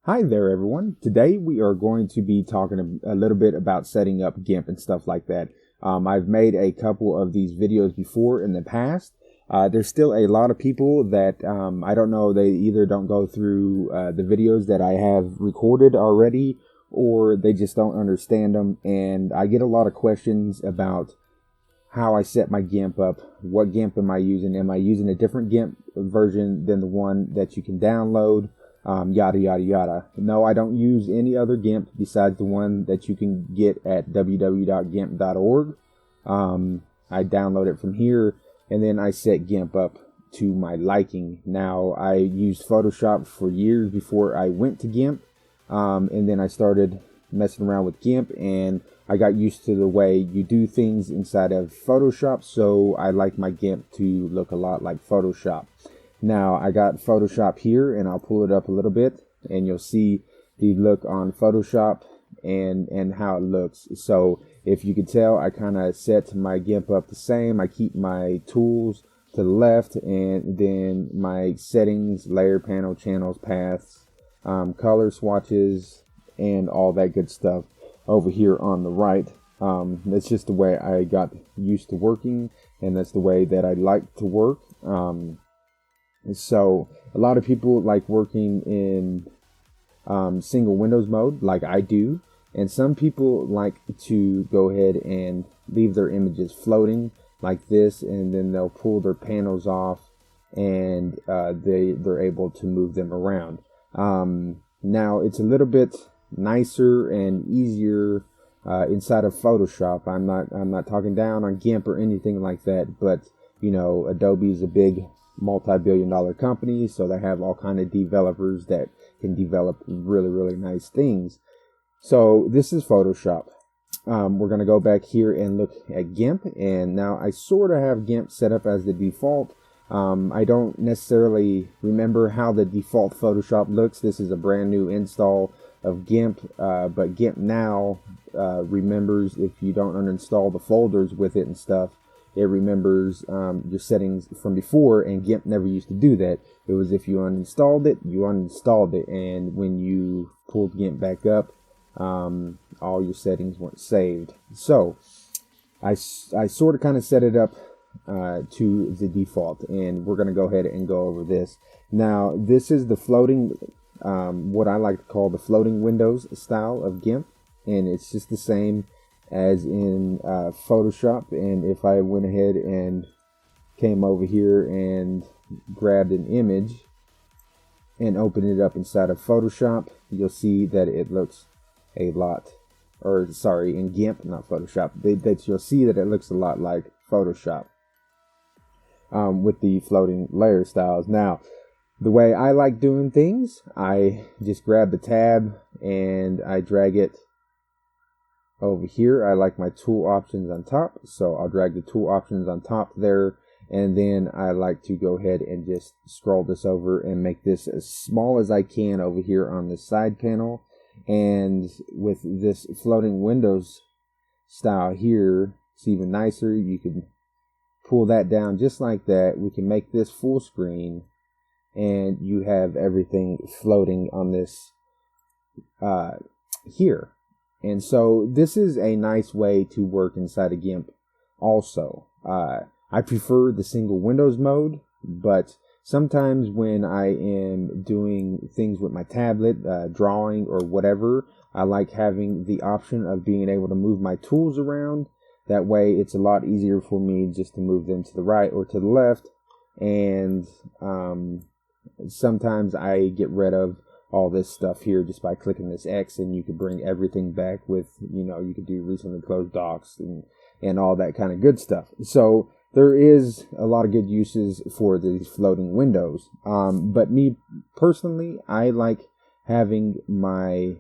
Hi there, everyone. Today we are going to be talking a little bit about setting up Gimp and stuff like that. I've made a couple of these videos before in the past. There's still a lot of people that I don't know, they either don't go through the videos that I have recorded already, or they just don't understand them. And I get a lot of questions about how I set my Gimp up. What Gimp am I using? Am I using a different Gimp version than the one that you can download? Yada, yada, yada. No, I don't use any other Gimp besides the one that you can get at www.gimp.org. I download it from here, and then I set Gimp up to my liking. Now, I used Photoshop for years before I went to Gimp, and then I started messing around with Gimp, and I got used to the way you do things inside of Photoshop, so I like my Gimp to look a lot like Photoshop. Now, I got Photoshop here, and I'll pull it up a little bit, and you'll see the look on Photoshop and how it looks. So, if you can tell, I kind of set my Gimp up the same. I keep my tools to the left, and then my settings, layer panel, channels, paths, color swatches, and all that good stuff over here on the right. That's just the way I got used to working, and that's the way that I like to work. So a lot of people like working in single windows mode like I do, and some people like to go ahead and leave their images floating like this, and then they'll pull their panels off, and they're able to move them around. Now it's a little bit nicer and easier inside of Photoshop. I'm not talking down on Gimp or anything like that, but you know, Adobe is a big multi-billion-dollar company, so they have all kind of developers that can develop really nice things. So this is Photoshop. We're going to go back here and look at Gimp, and now I sort of have Gimp set up as the default. I don't necessarily remember how the default Photoshop looks. This is a brand new install of Gimp, but Gimp now remembers if you don't uninstall the folders with it and stuff. It remembers your settings from before, and Gimp never used to do that. It was if you uninstalled it, you uninstalled it, and when you pulled Gimp back up, all your settings weren't saved. So I sort of kind of set it up to the default, and we're going to go ahead and go over this. Now, this is the floating, what I like to call the floating windows style of Gimp, and it's just the same as in Photoshop. And if I went ahead and came over here and grabbed an image and opened it up inside of Photoshop, you'll see that it looks a lot, or sorry, in Gimp, not Photoshop, that you'll see that it looks a lot like Photoshop with the floating layer styles. Now, the way I like doing things, I just grab the tab and I drag it over here. I like my tool options on top, so I'll drag the tool options on top there, and then I like to go ahead and just scroll this over and make this as small as I can over here on the side panel. And with this floating windows style here, it's even nicer. You can pull that down just like that. We can make this full screen, and you have everything floating on this here. And so this is a nice way to work inside of Gimp also. I prefer the single windows mode, but sometimes when I am doing things with my tablet, drawing or whatever, I like having the option of being able to move my tools around. That way it's a lot easier for me just to move them to the right or to the left. And sometimes I get rid of all this stuff here just by clicking this X, and you can bring everything back with, you know, you could do recently closed docs and all that kind of good stuff. So there is a lot of good uses for these floating windows. But me personally, I like having my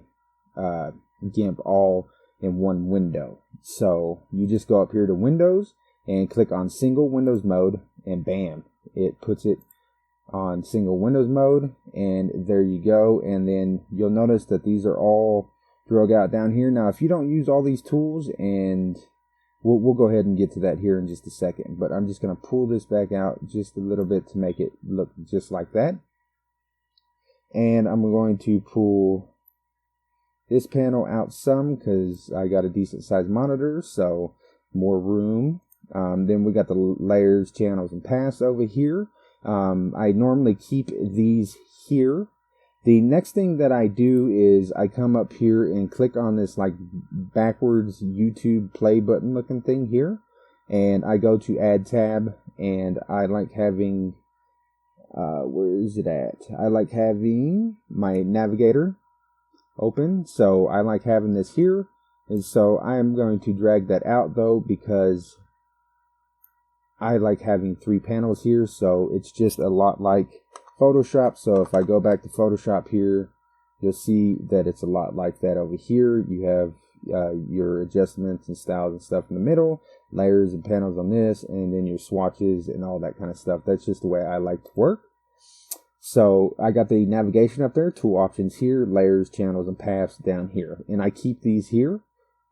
Gimp all in one window. So you just go up here to Windows and click on Single Windows Mode, and bam, it puts it on single windows mode, and there you go. And then you'll notice that these are all drug out down here. Now, if you don't use all these tools, and we'll go ahead and get to that here in just a second, but I'm just going to pull this back out just a little bit to make it look just like that. And I'm going to pull this panel out some because I got a decent sized monitor, so more room. Then we got the layers, channels, and paths over here. I normally keep these here. The next thing that I do is I come up here and click on this like backwards YouTube play button looking thing here. And I go to add tab, and I like having, where is it at? I like having my navigator open. So I like having this here. And so I am going to drag that out though, because I like having 3 panels here. So it's just a lot like Photoshop. So if I go back to Photoshop here, you'll see that it's a lot like that over here. You have your adjustments and styles and stuff in the middle, layers and panels on this, and then your swatches and all that kind of stuff. That's just the way I like to work. So I got the navigation up there, tool options here, layers, channels, and paths down here. And I keep these here.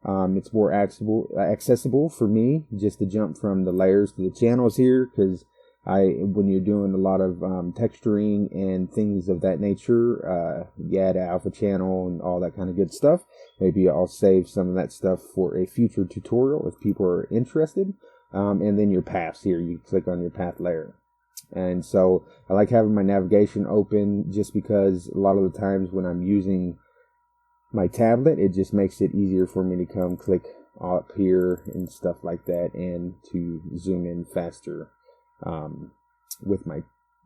It's more accessible for me just to jump from the layers to the channels here, because when you're doing a lot of texturing and things of that nature, you add alpha channel and all that kind of good stuff. Maybe I'll save some of that stuff for a future tutorial if people are interested. And then your paths here, you click on your path layer. And so I like having my navigation open just because a lot of the times when I'm using my tablet, it just makes it easier for me to come click up here and stuff like that, and to zoom in faster with my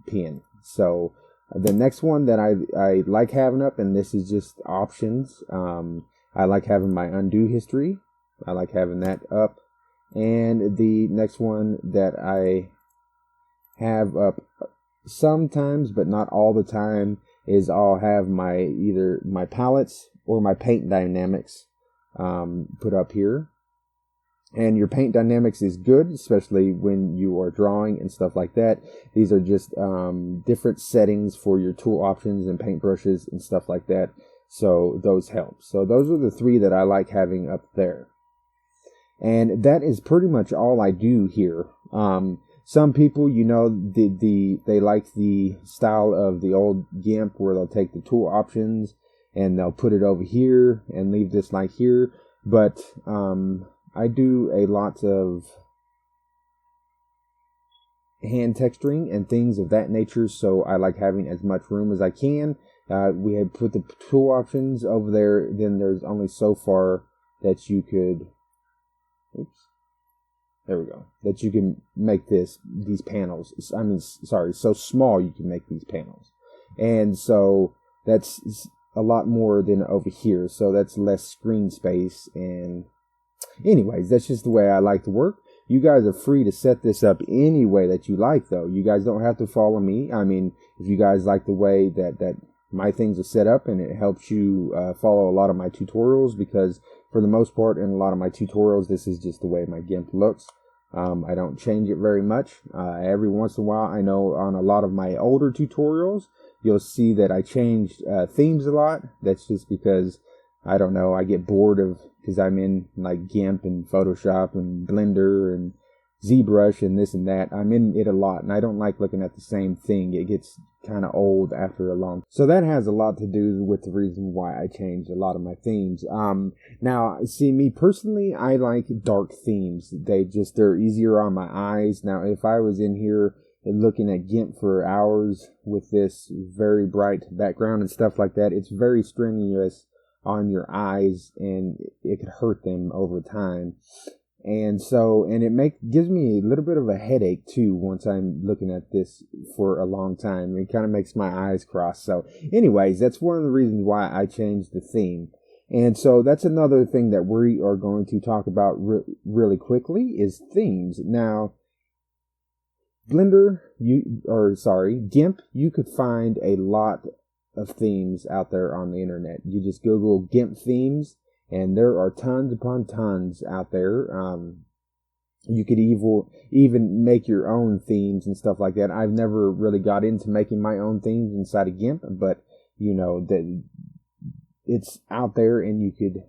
pen. So the next one that I like having up, and this is just options, I like having my undo history. I like having that up. And the next one that I have up sometimes, but not all the time, is I'll have either my palettes or my paint dynamics put up here. And your paint dynamics is good, especially when you are drawing and stuff like that. These are just different settings for your tool options and paintbrushes and stuff like that. So those help. So those are the 3 that I like having up there. And that is pretty much all I do here. Some people, you know, they like the style of the old Gimp where they'll take the tool options and they'll put it over here and leave this like here. But I do a lot of hand texturing and things of that nature, so I like having as much room as I can. We had put the tool options over there, then there's only so far that you could, there we go, that you can make these panels. I mean, sorry, so small you can make these panels. And so that's a lot more than over here, so that's less screen space. And anyways, that's just the way I like to work. You guys are free to set this up any way that you like, though. You guys don't have to follow me. I mean, if you guys like the way that my things are set up and it helps you follow a lot of my tutorials, because for the most part in a lot of my tutorials, this is just the way my Gimp looks. I don't change it very much. Every once in a while, I know on a lot of my older tutorials, you'll see that I changed themes a lot. That's just because, I don't know, I get bored of, because I'm in like Gimp and Photoshop and Blender and ZBrush and this and that. I'm in it a lot, and I don't like looking at the same thing. It gets kind of old after a long. So that has a lot to do with the reason why I changed a lot of my themes. Now, see, me personally, I like dark themes. They're easier on my eyes. Now, if I was in here looking at Gimp for hours with this very bright background and stuff like that, it's very strenuous on your eyes, and it could hurt them over time. And so, and it gives me a little bit of a headache too once I'm looking at this for a long time. It kind of makes my eyes cross. So anyways, that's one of the reasons why I changed the theme. And so that's another thing that we are going to talk about really quickly is themes. Now, Gimp, you could find a lot of themes out there on the internet. You just Google Gimp themes, and there are tons upon tons out there. You could even make your own themes and stuff like that. I've never really got into making my own themes inside of Gimp, but you know that it's out there, and you could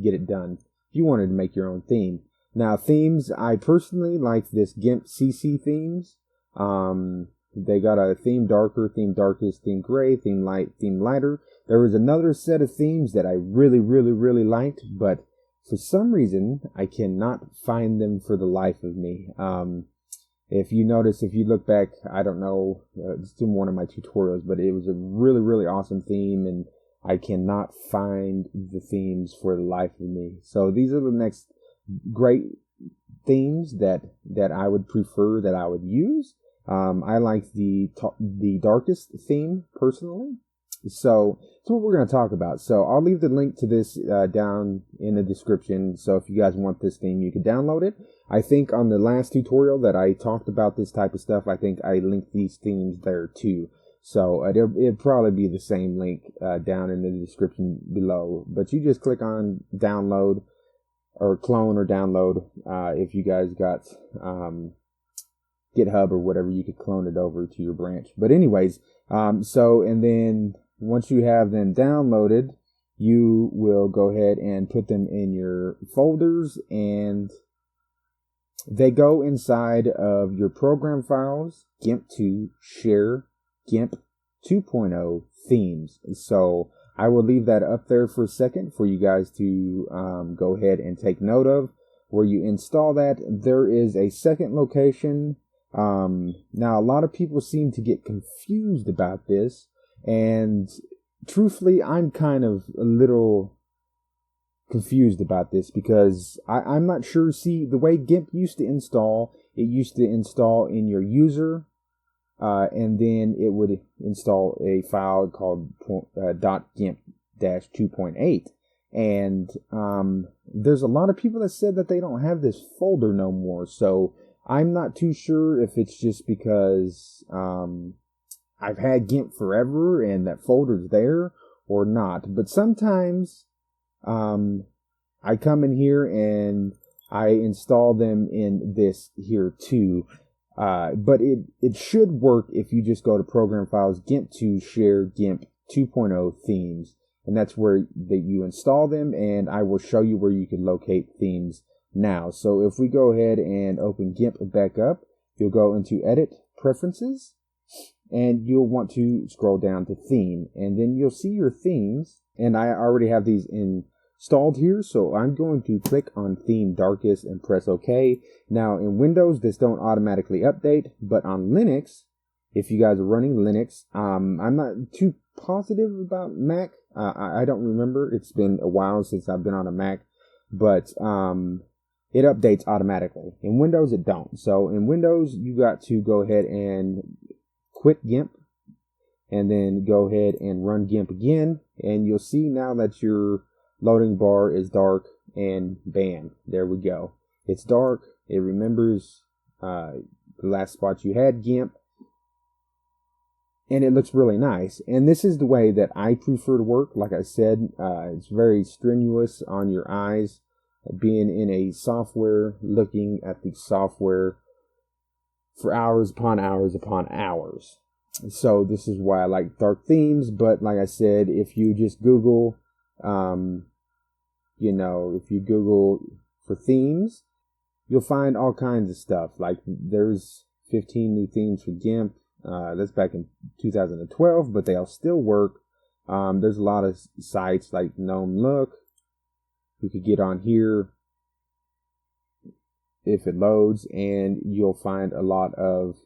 get it done if you wanted to make your own theme. Now, themes, I personally like this Gimp CC themes. They got a theme darker, theme darkest, theme gray, theme light, theme lighter. There was another set of themes that I really, really, really liked, but for some reason, I cannot find them for the life of me. If you notice, if you look back, I don't know, it's in one of my tutorials, but it was a really, really awesome theme, and I cannot find the themes for the life of me. So these are the next great themes that I would prefer, that I would use. I like the darkest theme personally. So that's what we're going to talk about. So I'll leave the link to this down in the description. So if you guys want this theme, you can download it. I think on the last tutorial that I talked about this type of stuff, I think I linked these themes there too. So it'll probably be the same link down in the description below. But you just click on download or clone or download. If you guys got GitHub or whatever, you could clone it over to your branch. But anyways, and then once you have them downloaded, you will go ahead and put them in your folders, and they go inside of your program files, Gimp to share Gimp 2.0 themes. So I will leave that up there for a second for you guys to go ahead and take note of where you install that. There is a second location. Now, a lot of people seem to get confused about this, and truthfully, I'm kind of a little confused about this because I'm not sure. See, the way Gimp used to install, it used to install in your user, and then it would install a file called .gimp-2.8. And there's a lot of people that said that they don't have this folder no more. So I'm not too sure if it's just because I've had Gimp forever and that folder's there or not. But sometimes I come in here and I install them in this here too. But it should work if you just go to Program Files, Gimp to share Gimp 2.0 themes. And that's where you install them, and I will show you where you can locate themes now. So if we go ahead and open Gimp back up, you'll go into Edit, Preferences, and you'll want to scroll down to Theme. And then you'll see your themes, and I already have these installed here, so I'm going to click on Theme Darkest and press OK. Now in Windows, this don't automatically update, but on Linux, if you guys are running Linux, I'm not too positive about Mac. I don't remember. It's been a while since I've been on a Mac, but it updates automatically. In Windows, it don't. So in Windows, you got to go ahead and quit Gimp, and then go ahead and run Gimp again, and you'll see now that your loading bar is dark, and bam, there we go. It's dark. It remembers the last spot you had Gimp, and it looks really nice. And this is the way that I prefer to work. Like I said, it's very strenuous on your eyes, being in a software, looking at the software for hours upon hours upon hours. So this is why I like dark themes. But like I said, if you just Google, if you Google for themes, you'll find all kinds of stuff. Like there's 15 new themes for Gimp. That's back in 2012, but they all still work. There's a lot of sites like Gnome Look. You could get on here if it loads, and you'll find a lot of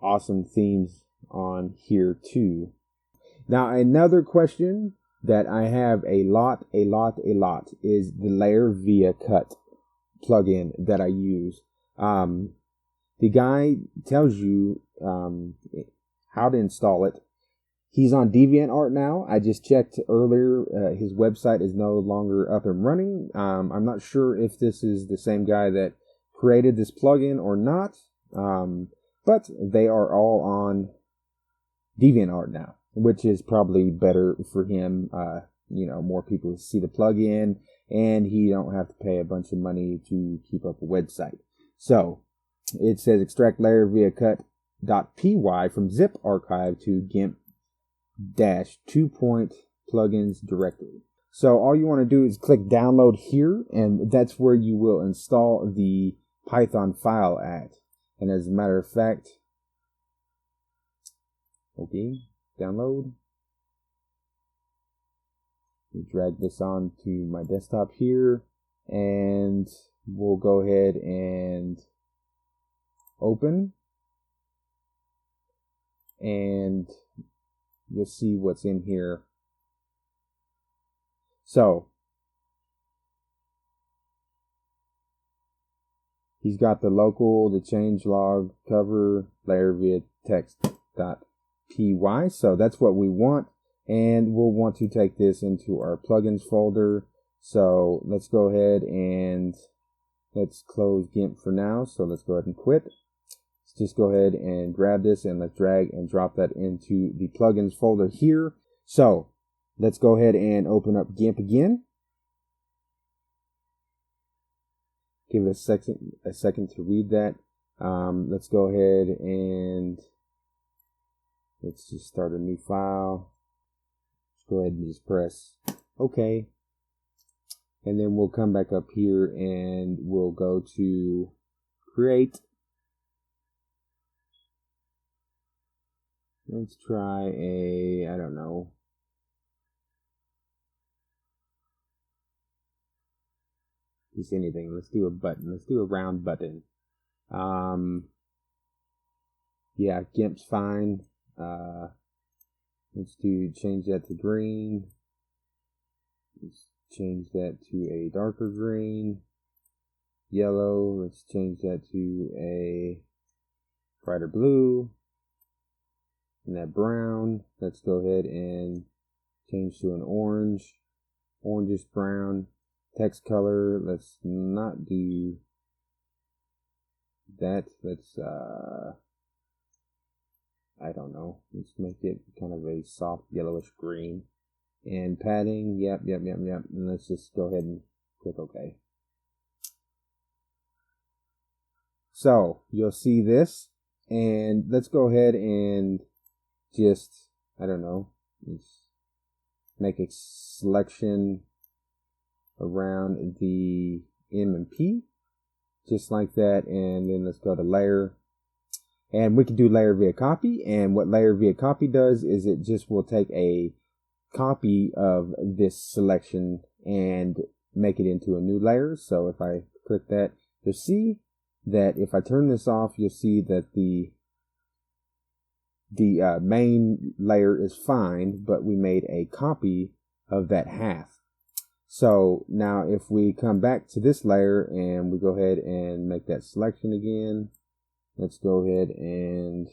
awesome themes on here too. Now, another question that I have a lot is the Layer Via Cut plugin that I use. The guy tells you how to install it. He's on DeviantArt now. I just checked earlier. His website is no longer up and running. I'm not sure if this is the same guy that created this plugin or not. But they are all on DeviantArt now, which is probably better for him. More people see the plugin, and he don't have to pay a bunch of money to keep up a website. So it says extract layer via cut.py from zip archive to GIMP-2 plugins directory. So all you want to do is click download here, and that's where you will install the Python file at. And as a matter of fact, Okay, download. Drag this onto my desktop here, and we'll go ahead and open, and you'll see what's in here. So he's got the local, the changelog, cover, layer via text.py. So that's what we want. And we'll want to take this into our plugins folder. So let's go ahead and let's close Gimp for now. So let's go ahead and quit. Let's just go ahead and grab this and let's drag and drop that into the plugins folder here. So let's go ahead and open up Gimp again. Give it a second to read that. Let's go ahead and let's just start a new file. Let's go ahead and just press OK. And then we'll come back up here and we'll go to create. Let's try I don't know. Just anything. Let's do a button. Let's do a round button. Yeah, Gimp's fine. Let's change that to green. Let's change that to a darker green. Yellow. Let's change that to a brighter blue. And that brown. Let's go ahead and change to an orange. Orangish brown. Text color, let's not do that. Let's I don't know. Let's make it kind of a soft yellowish green. And padding, yep. And let's just go ahead and click OK. So you'll see this, and let's go ahead and just, I don't know, let's make a selection around the M and P, just like that. And then let's go to layer, and we can do layer via copy. And what layer via copy does is it just will take a copy of this selection and make it into a new layer. So if I click that, you'll see that if I turn this off, you'll see that the main layer is fine, but we made a copy of that half. So now if we come back to this layer and we go ahead and make that selection again, let's go ahead and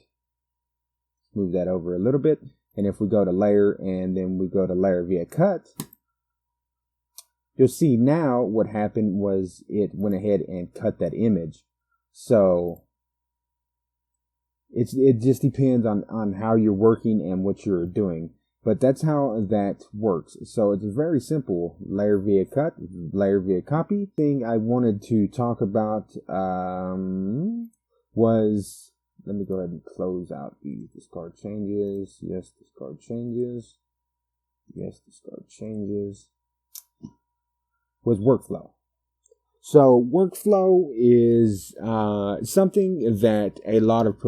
move that over a little bit. And if we go to layer and then we go to layer via cut, you'll see now what happened was it went ahead and cut that image. So it just depends on how you're working and what you're doing. But that's how that works. So it's very simple. Layer via cut, layer via copy. Thing I wanted to talk about was, let me go ahead and close out these discard changes. Yes, discard changes. Yes, discard changes. Was workflow. So workflow is something that a lot of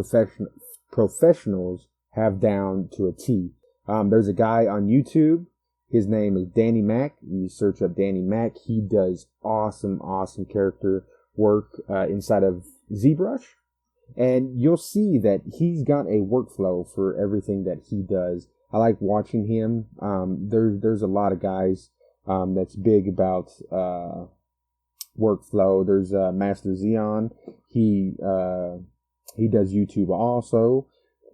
professionals have down to a T. There's a guy on YouTube. His name is Danny Mac. You search up Danny Mac. He does awesome character work inside of ZBrush. And you'll see that he's got a workflow for everything that he does. I like watching him. There's a lot of guys that's big about workflow. There's Master Xeon. He does YouTube also.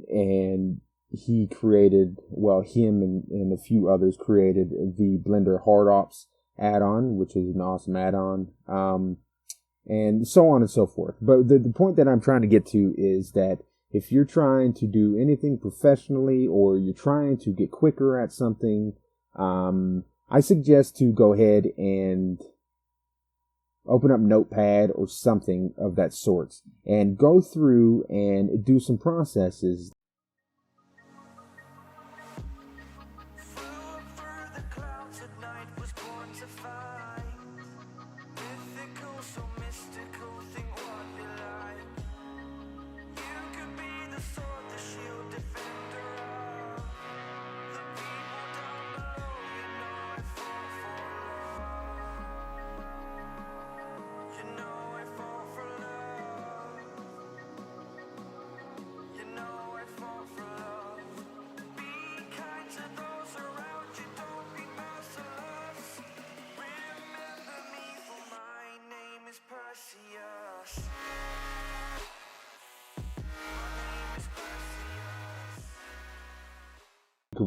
And he created, well, him and a few others created the Blender Hard Ops add-on, which is an awesome add-on, and so on and so forth. But the point that I'm trying to get to is that if you're trying to do anything professionally or you're trying to get quicker at something, I suggest to go ahead and open up Notepad or something of that sort and go through and do some processes.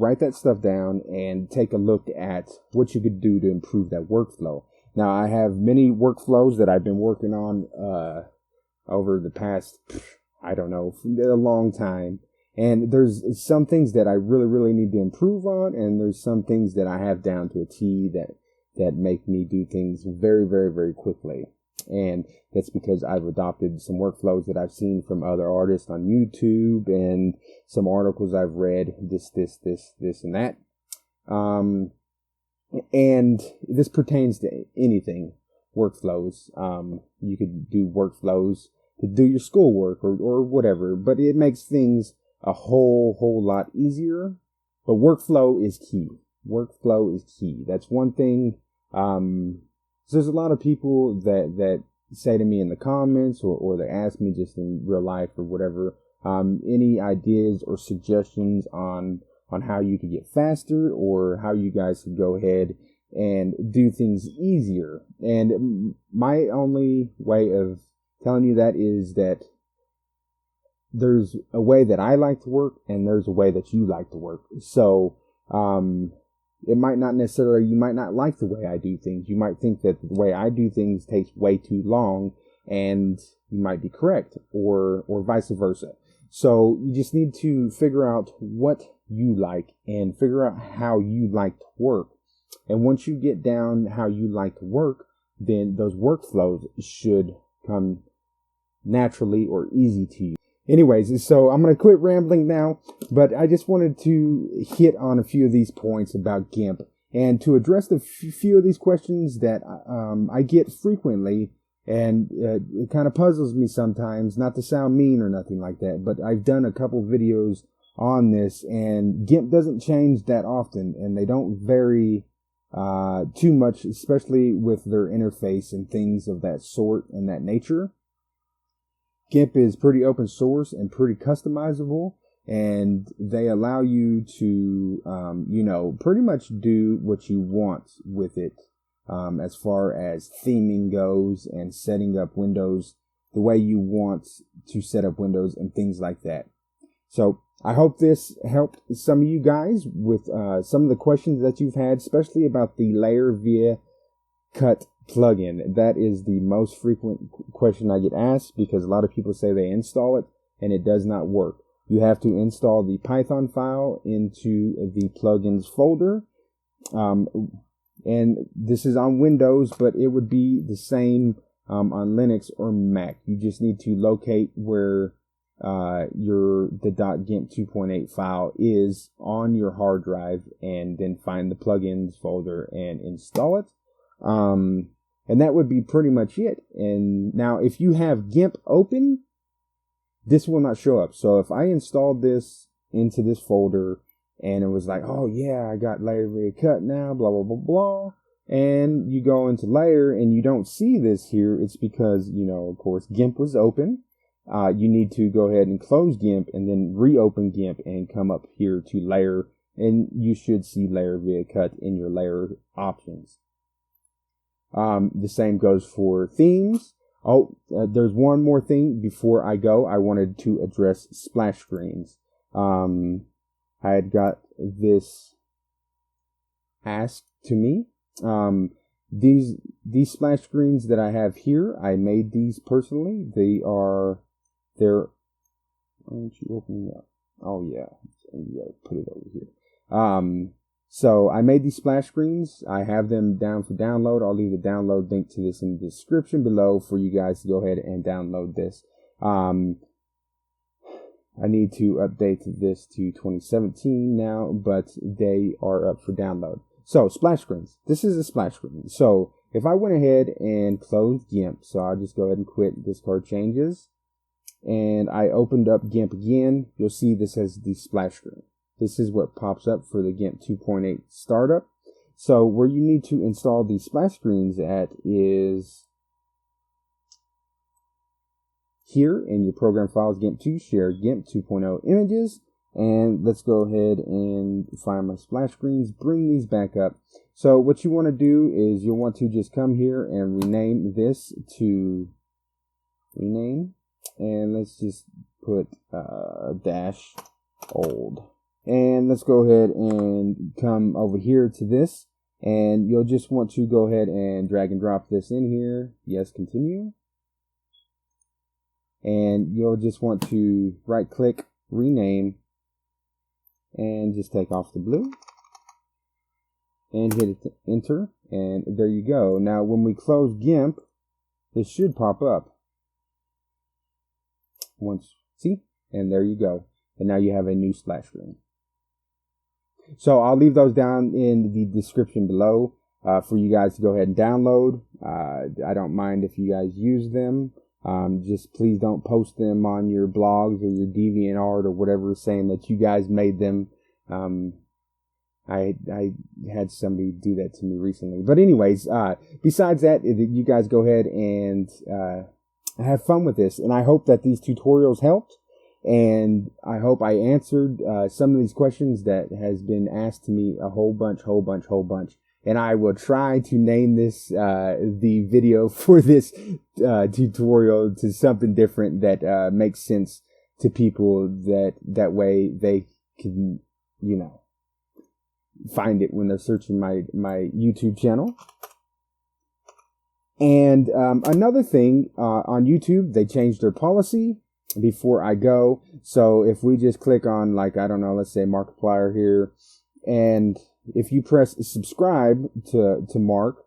write that stuff down and take a look at what you could do to improve that workflow. Now, I have many workflows that I've been working on over the past, I don't know, a long time. And there's some things that I really, really need to improve on, and there's some things that I have down to a T that make me do things very, very, very quickly. And that's because I've adopted some workflows that I've seen from other artists on YouTube and some articles I've read, this, and that. And this pertains to anything, workflows. You could do workflows to do your schoolwork or whatever, but it makes things a whole lot easier. But workflow is key. Workflow is key. That's one thing. So there's a lot of people that say to me in the comments or they ask me just in real life or whatever, any ideas or suggestions on how you could get faster or how you guys could go ahead and do things easier. And my only way of telling you that is that there's a way that I like to work and there's a way that you like to work. So, it might not necessarily, you might not like the way I do things. You might think that the way I do things takes way too long, and you might be correct, or vice versa. So you just need to figure out what you like and figure out how you like to work. And once you get down how you like to work, then those workflows should come naturally or easy to you. Anyways, so I'm going to quit rambling now, but I just wanted to hit on a few of these points about Gimp and to address the few of these questions that I get frequently, and it kind of puzzles me sometimes, not to sound mean or nothing like that, but I've done a couple videos on this, and Gimp doesn't change that often, and they don't vary too much, especially with their interface and things of that sort and that nature. Gimp is pretty open source and pretty customizable, and they allow you to, pretty much do what you want with it, as far as theming goes and setting up windows the way you want to set up windows and things like that. So I hope this helped some of you guys with some of the questions that you've had, especially about the Layer via Cut plugin. That is the most frequent question I get asked, because a lot of people say they install it and it does not work. You have to install the Python file into the plugins folder. And this is on Windows, but it would be the same on Linux or Mac. You just need to locate where the .gimp 2.8 file is on your hard drive, and then find the plugins folder and install it. And that would be pretty much it. And now if you have Gimp open, this will not show up. So if I installed this into this folder and it was like, oh yeah, I got Layer via Cut now, blah, blah, blah, blah, and you go into Layer and you don't see this here, it's because, of course, Gimp was open. You need to go ahead and close Gimp and then reopen Gimp and come up here to Layer, and you should see Layer via Cut in your Layer options. The same goes for themes. There's one more thing before I go. I wanted to address splash screens. I had got this asked to me. These splash screens that I have here, I made these personally. They're, why don't you open it up? Oh yeah, you gotta put it over here. So I made these splash screens. I have them down for download. I'll leave the download link to this in the description below for you guys to go ahead and download this. I need to update this to 2017 now, but they are up for download. So splash screens. This is a splash screen. So if I went ahead and closed Gimp, so I'll just go ahead and quit discard changes, and I opened up Gimp again, you'll see this has the splash screen. This is what pops up for the Gimp 2.8 startup. So where you need to install the splash screens at is here in your program files, Gimp 2, share Gimp 2.0 images. And let's go ahead and find my splash screens, bring these back up. So what you want to do is you'll want to just come here and rename this to rename. And let's just put dash old. And let's go ahead and come over here to this. And you'll just want to go ahead and drag and drop this in here. Yes, continue. And you'll just want to right click, rename, and just take off the blue. And hit enter. And there you go. Now when we close Gimp, this should pop up. Once, see? And there you go. And now you have a new splash screen. So I'll leave those down in the description below for you guys to go ahead and download. I don't mind if you guys use them. Just please don't post them on your blogs or your DeviantArt or whatever, saying that you guys made them. I had somebody do that to me recently. But anyways, besides that, you guys go ahead and have fun with this. And I hope that these tutorials helped. And I hope I answered some of these questions that has been asked to me a whole bunch. And I will try to name this, the video for this tutorial to something different that makes sense to people, that way they can, you know, find it when they're searching my YouTube channel. And another thing, on YouTube, they changed their policy before I go. So if we just click on, like, I don't know, let's say Markiplier here, and if you press subscribe to Mark,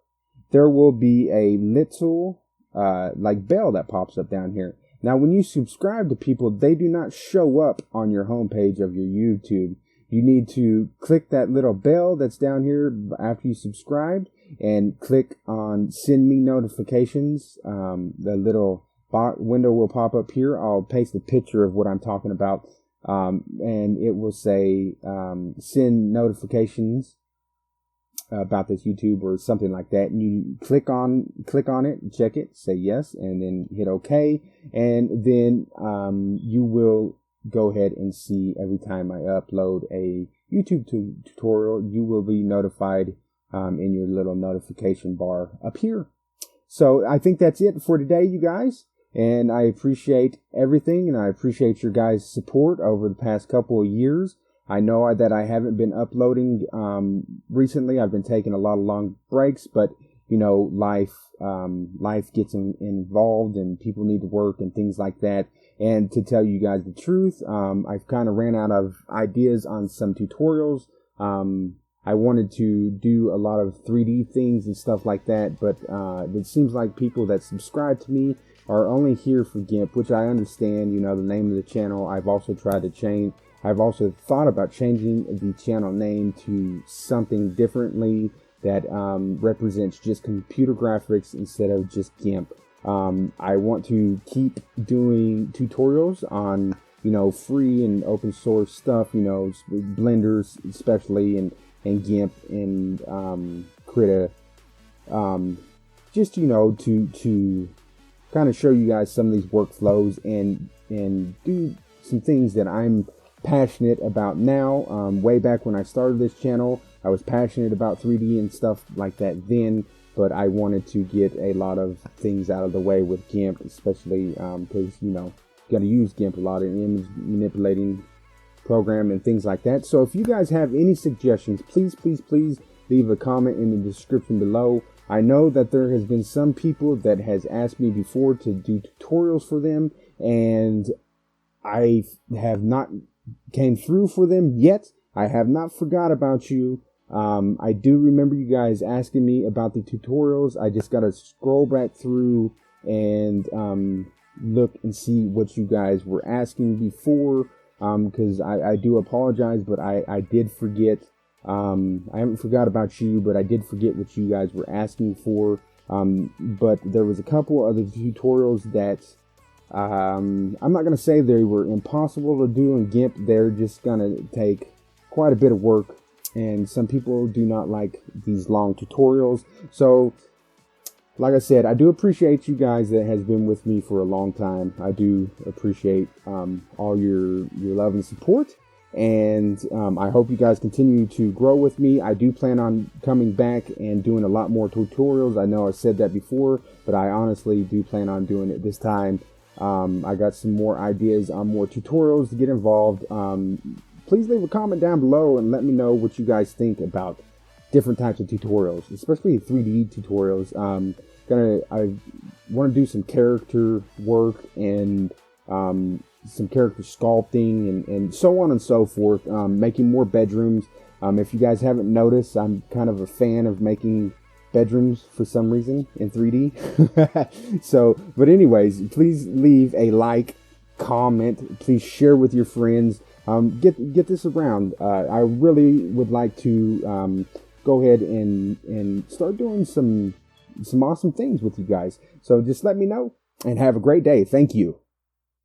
there will be a little like bell that pops up down here. Now when you subscribe to people, they do not show up on your homepage of your YouTube. You need to click that little bell that's down here after you subscribed, and click on send me notifications. The little window will pop up here. I'll paste a picture of what I'm talking about, and it will say send notifications about this YouTube or something like that. And you click on it, check it, say yes, and then hit OK, and then you will go ahead and see every time I upload a YouTube tutorial, you will be notified in your little notification bar up here. So I think that's it for today, you guys. And I appreciate everything, and I appreciate your guys' support over the past couple of years. I know that I haven't been uploading recently. I've been taking a lot of long breaks, but you know, life gets involved, and people need to work and things like that. And to tell you guys the truth, I've kind of ran out of ideas on some tutorials. I wanted to do a lot of 3D things and stuff like that, but it seems like people that subscribe to me are only here for Gimp, which I understand. You know, the name of the channel, I've also tried to change. I've also thought about changing the channel name to something differently that represents just computer graphics instead of just Gimp. I want to keep doing tutorials on, you know, free and open source stuff, you know, Blenders especially, and Gimp, and Krita, just, you know, to kind of show you guys some of these workflows and do some things that I'm passionate about now. Way back when I started this channel, I was passionate about 3D and stuff like that then, but I wanted to get a lot of things out of the way with Gimp, especially because, you know, you got to use Gimp a lot in image manipulating program and things like that. So if you guys have any suggestions, please leave a comment in the description below. I know that there has been some people that has asked me before to do tutorials for them, and I have not came through for them yet. I have not forgot about you. I do remember you guys asking me about the tutorials. I just got to scroll back through and look and see what you guys were asking before, because I do apologize, but I did forget. I haven't forgot about you, but I did forget what you guys were asking for. But there was a couple other tutorials that I'm not going to say they were impossible to do in Gimp. They're just going to take quite a bit of work, and some people do not like these long tutorials. So like I said, I do appreciate you guys that has been with me for a long time. I do appreciate all your love and support. And I hope you guys continue to grow with me. I do plan on coming back and doing a lot more tutorials. I know I said that before, but I honestly do plan on doing it this time. I got some more ideas on more tutorials to get involved. please leave a comment down below and let me know what you guys think about different types of tutorials, especially 3D tutorials. I want to do some character work and some character sculpting and so on and so forth, making more bedrooms. If you guys haven't noticed, I'm kind of a fan of making bedrooms for some reason in 3D. So, but anyways, please leave a like, comment, please share with your friends. Get this around. I really would like to go ahead and start doing some awesome things with you guys. So just let me know and have a great day. Thank you.